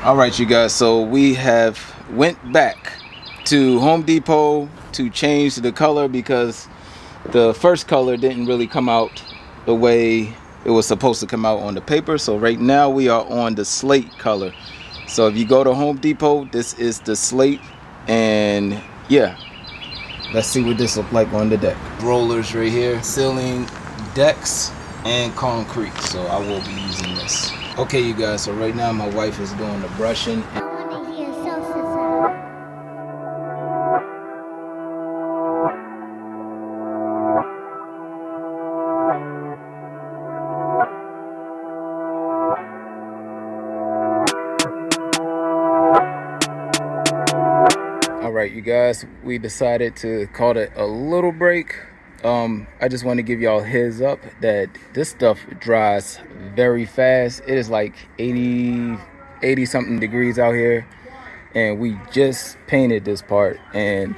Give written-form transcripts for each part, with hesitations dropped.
All right, you guys, so we have went back to Home Depot to change the color because the first color didn't really come out the way it was supposed to come out on the paper. So right now we are on the slate color. So if you go to Home Depot, this is the slate, and yeah, let's see what this looks like on the deck. Rollers right here, ceiling, decks, and concrete. So I will be using this. Okay, you guys, so right now my wife is doing the brushing. Alright, you guys, we decided to call it a little break. I just want to give y'all a heads up that this stuff dries very fast. It is like 80 something degrees out here, and we just painted this part and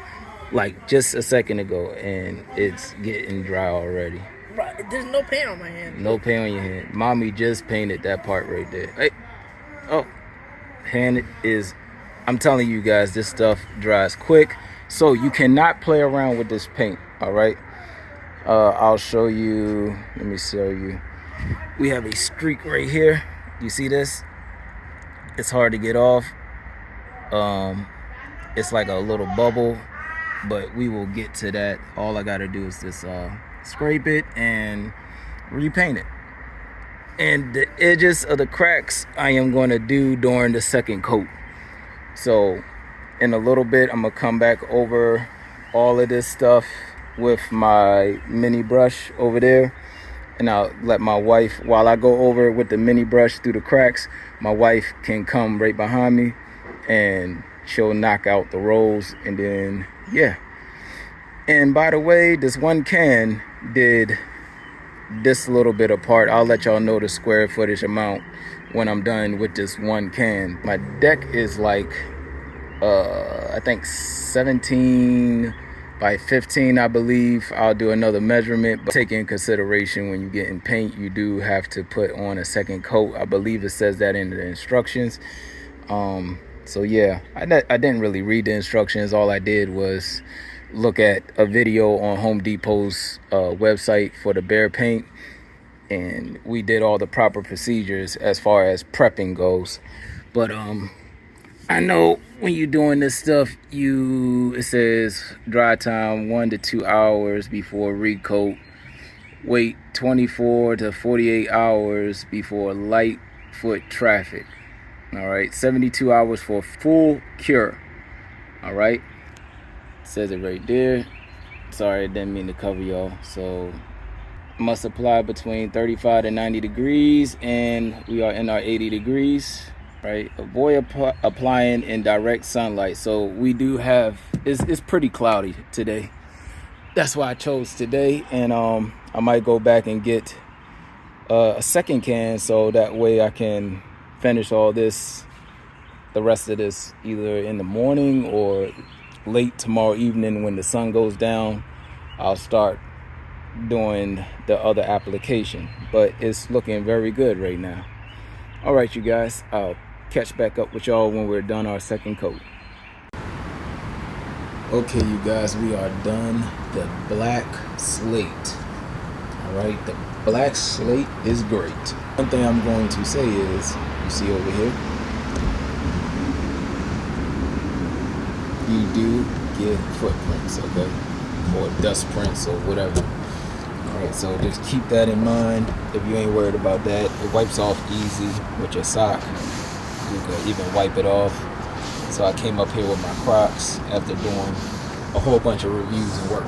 like just a second ago, and it's getting dry already. Right, there's no paint on my hand. No paint on your hand. Mommy just painted that part right there. Hey, oh, hand is, I'm telling you guys, this stuff dries quick, so you cannot play around with this paint. All right, I'll show you. Let me show you. We have a streak right here. You see this? It's hard to get off. It's like a little bubble, but we will get to that. All I gotta do is just scrape it and repaint it. And the edges of the cracks I am going to do during the second coat. So in a little bit, I'm gonna come back over all of this stuff with my mini brush over there, and I'll let my wife, while I go over it with the mini brush through the cracks, my wife can come right behind me and she'll knock out the rolls, and then yeah. And by the way, this one can did this little bit apart. I'll let y'all know the square footage amount when I'm done with this one can. My deck is like I think 17 by 15, I believe. I'll do another measurement, but take in consideration when you get in paint, you do have to put on a second coat. I believe it says that in the instructions. So yeah, I didn't really read the instructions. All I did was look at a video on Home Depot's website for the Behr paint, and we did all the proper procedures as far as prepping goes. But I know when you're doing this stuff, it says dry time 1 to 2 hours before recoat, wait 24 to 48 hours before light foot traffic. All right, 72 hours for full cure. All right, says it right there. Sorry, I didn't mean to cover y'all. So must apply between 35 to 90 degrees, and we are in our 80 degrees. Right, avoid applying in direct sunlight. So we do have, it's pretty cloudy today. That's why I chose today, and I might go back and get a second can, so that way I can finish all this, the rest of this, either in the morning or late tomorrow evening when the sun goes down. I'll start doing the other application, but it's looking very good right now. All right, you guys, I'll catch back up with y'all when we're done our second coat. Okay, you guys, we are done the black slate. All right, the black slate is great. One thing I'm going to say is, you see over here, you do get footprints, okay, or dust prints or whatever. All right, so just keep that in mind. If you ain't worried about that, it wipes off easy with your sock. You can even wipe it off. So I came up here with my Crocs after doing a whole bunch of reviews and work.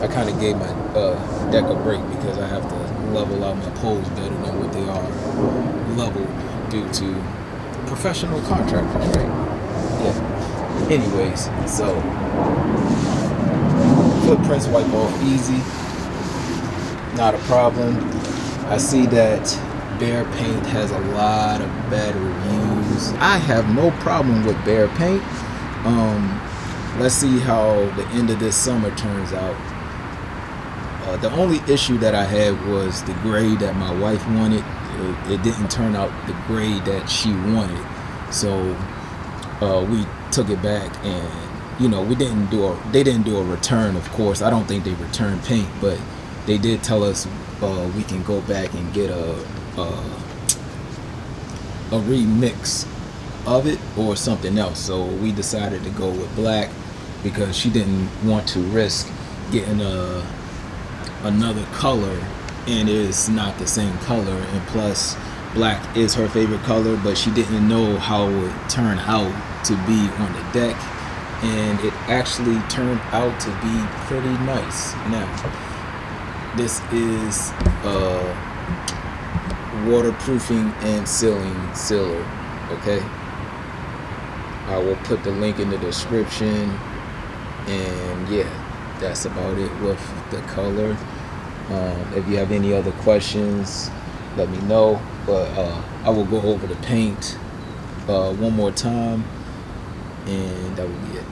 I kind of gave my deck a break because I have to level out my poles better than what they are leveled due to professional contractors, right? Yeah. Anyways, so footprints wipe off easy, not a problem. I see that Behr paint has a lot of bad reviews. I have no problem with Behr paint. Let's see how the end of this summer turns out. The only issue that I had was the gray that my wife wanted. it didn't turn out the grade that she wanted. So we took it back, and they didn't do a return. Of course, I don't think they returned paint, but they did tell us we can go back and get a remix of it or something else. So we decided to go with black because she didn't want to risk getting another color, and it's not the same color, and plus black is her favorite color, but she didn't know how it would turn out to be on the deck, and it actually turned out to be pretty nice. Now, this is waterproofing and sealer, okay? I will put the link in the description, and yeah, that's about it with the color. If you have any other questions, let me know, but I will go over the paint one more time, and that will be it.